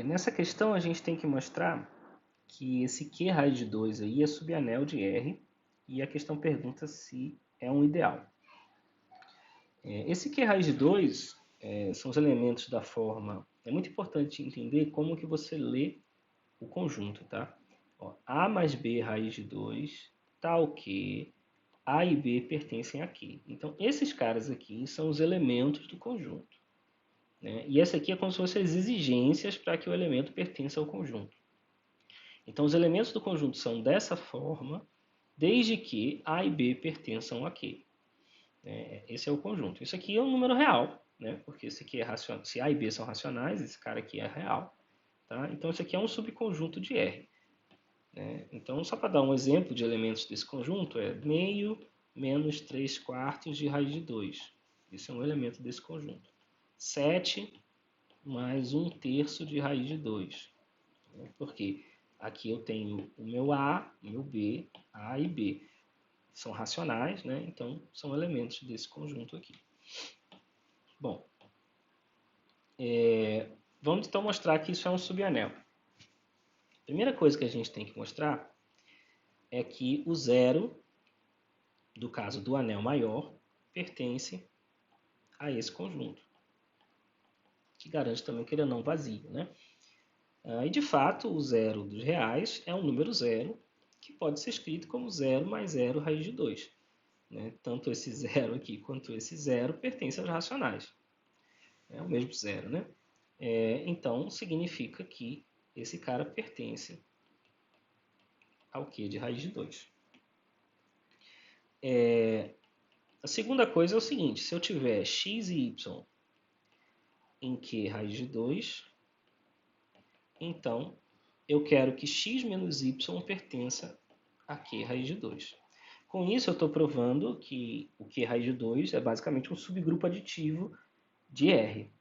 Nessa questão a gente tem que mostrar que esse Q raiz de 2 aí é subanel de R e a questão pergunta se é um ideal. Esse Q raiz de 2 são os elementos da forma... É muito importante entender como que você lê o conjunto, tá? Ó, A mais B raiz de 2, tal que A e B pertencem a Q. Então, esses caras aqui são os elementos do conjunto. Né? E essa aqui é como se fossem as exigências para que o elemento pertença ao conjunto. Então, os elementos do conjunto são dessa forma, desde que A e B pertençam a Q. Esse é o conjunto. Isso aqui é um número real, né? Porque esse aqui é racional. Se A e B são racionais, esse cara aqui é real. Tá? Então, isso aqui é um subconjunto de R. Né? Então, só para dar um exemplo de elementos desse conjunto, é meio menos 3 quartos de raiz de 2. Isso é um elemento desse conjunto. 7 mais 1 terço de raiz de 2. Porque aqui eu tenho o meu A, o meu B, A e B. São racionais, né? Então são elementos desse conjunto aqui. Bom, vamos então mostrar que isso é um subanel. A primeira coisa que a gente tem que mostrar é que o zero, do caso do anel maior, pertence a esse conjunto, que garante também que ele é não vazio, né? E de fato, o zero dos reais é um número zero, que pode ser escrito como 0 mais 0 raiz de 2. Né? Tanto esse zero aqui quanto esse zero pertencem aos racionais. É o mesmo zero, né? Então, significa que esse cara pertence ao Q de raiz de 2. A segunda coisa é o seguinte, se eu tiver x e y em Q raiz de 2, então eu quero que x menos y pertença a Q raiz de 2. Com isso, eu estou provando que o Q raiz de 2 é basicamente um subgrupo aditivo de R.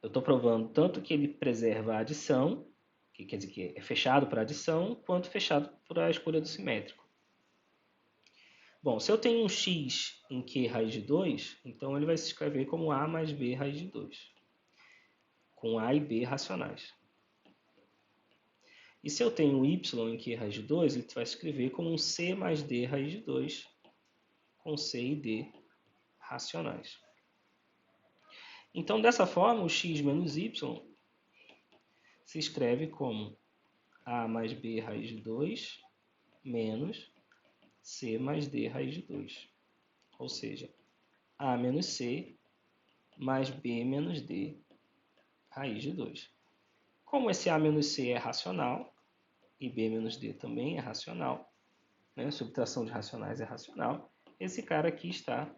Eu estou provando tanto que ele preserva a adição, que quer dizer que é fechado para adição, quanto fechado para a escolha do simétrico. Bom, se eu tenho um x em Q raiz de 2, então ele vai se escrever como A mais B raiz de 2, com A e B racionais. E se eu tenho um y em Q raiz de 2, ele vai se escrever como um C mais D raiz de 2, com C e D racionais. Então, dessa forma, o x menos y se escreve como A mais B raiz de 2 menos C mais D raiz de 2. Ou seja, A menos C mais B menos D raiz de 2. Como esse A menos C é racional, e B menos D também é racional, né? Subtração de racionais é racional, esse cara aqui está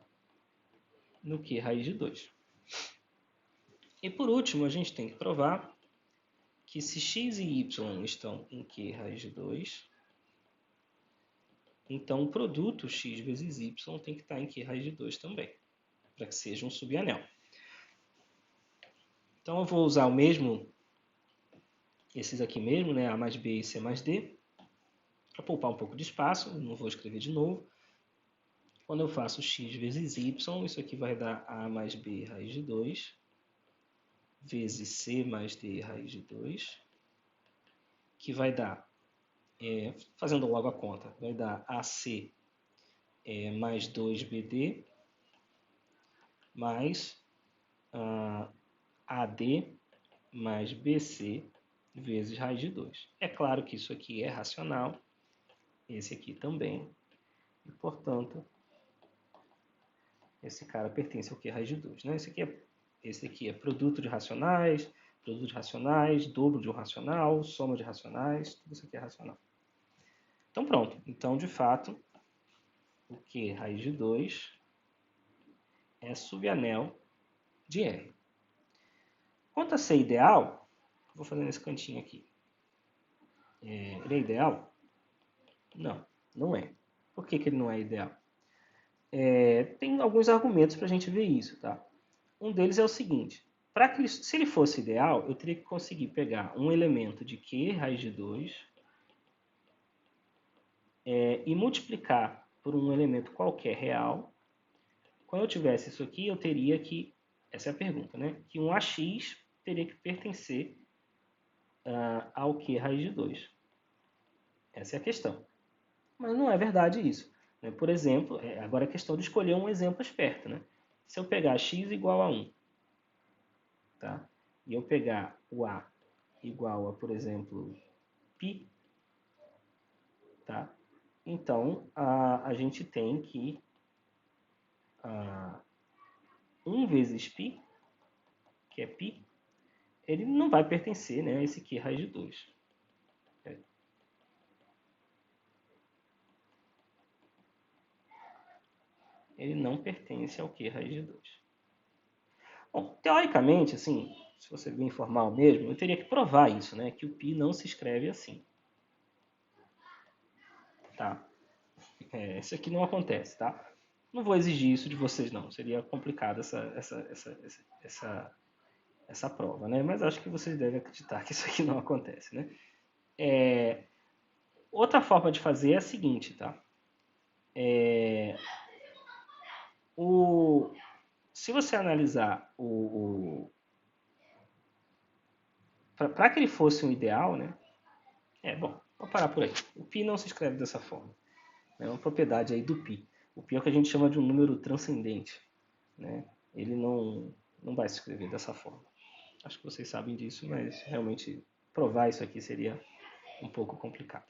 no Q raiz de 2. E por último, a gente tem que provar que se x e y estão em Q raiz de 2, então o produto x vezes y tem que estar em Q raiz de 2 também, para que seja um subanel. Então eu vou usar o mesmo, esses aqui mesmo, né? A mais B e C mais D, para poupar um pouco de espaço, não vou escrever de novo. Quando eu faço x vezes y, isso aqui vai dar A mais B raiz de 2, vezes C mais D raiz de 2, que vai dar, fazendo logo a conta, vai dar AC mais 2BD, mais AD mais BC vezes raiz de 2. É claro que isso aqui é racional, esse aqui também, e portanto, esse cara pertence ao Q raiz de 2. Né? Esse aqui é produto de racionais, dobro de um racional, soma de racionais, tudo isso aqui é racional. Então pronto, então de fato, o Q raiz de 2 é subanel de R. Quanto a ser ideal, vou fazer nesse cantinho aqui. Ele é ideal? Não, não é. Por que ele não é ideal? Tem alguns argumentos para a gente ver isso. Tá? Um deles é o seguinte, se ele fosse ideal, eu teria que conseguir pegar um elemento de Q raiz de 2 e multiplicar por um elemento qualquer real. Quando eu tivesse isso aqui, eu teria que, essa é a pergunta, né? Que um AX teria que pertencer ao Q raiz de 2. Essa é a questão. Mas não é verdade isso. Né? Por exemplo, agora é questão de escolher um exemplo esperto. Né? Se eu pegar x igual a 1, tá? E eu pegar o a igual a, por exemplo, π, tá? Então, a gente tem que 1 vezes π, que é π, ele não vai pertencer, né, a esse Q raiz de 2. Ele não pertence ao Q raiz de 2. Bom, teoricamente, assim, se você bem formal mesmo, eu teria que provar isso, né, que o π não se escreve assim. Tá? Isso aqui não acontece, tá? Não vou exigir isso de vocês, não. Seria complicado essa prova, né? Mas acho que vocês devem acreditar que isso aqui não acontece, né? Outra forma de fazer é a seguinte, tá? Se você analisar para que ele fosse um ideal, né? Bom, vou parar por aí. O π não se escreve dessa forma. É uma propriedade aí do π. O π é o que a gente chama de um número transcendente, né? Ele não vai se escrever dessa forma. Acho que vocês sabem disso, mas realmente provar isso aqui seria um pouco complicado.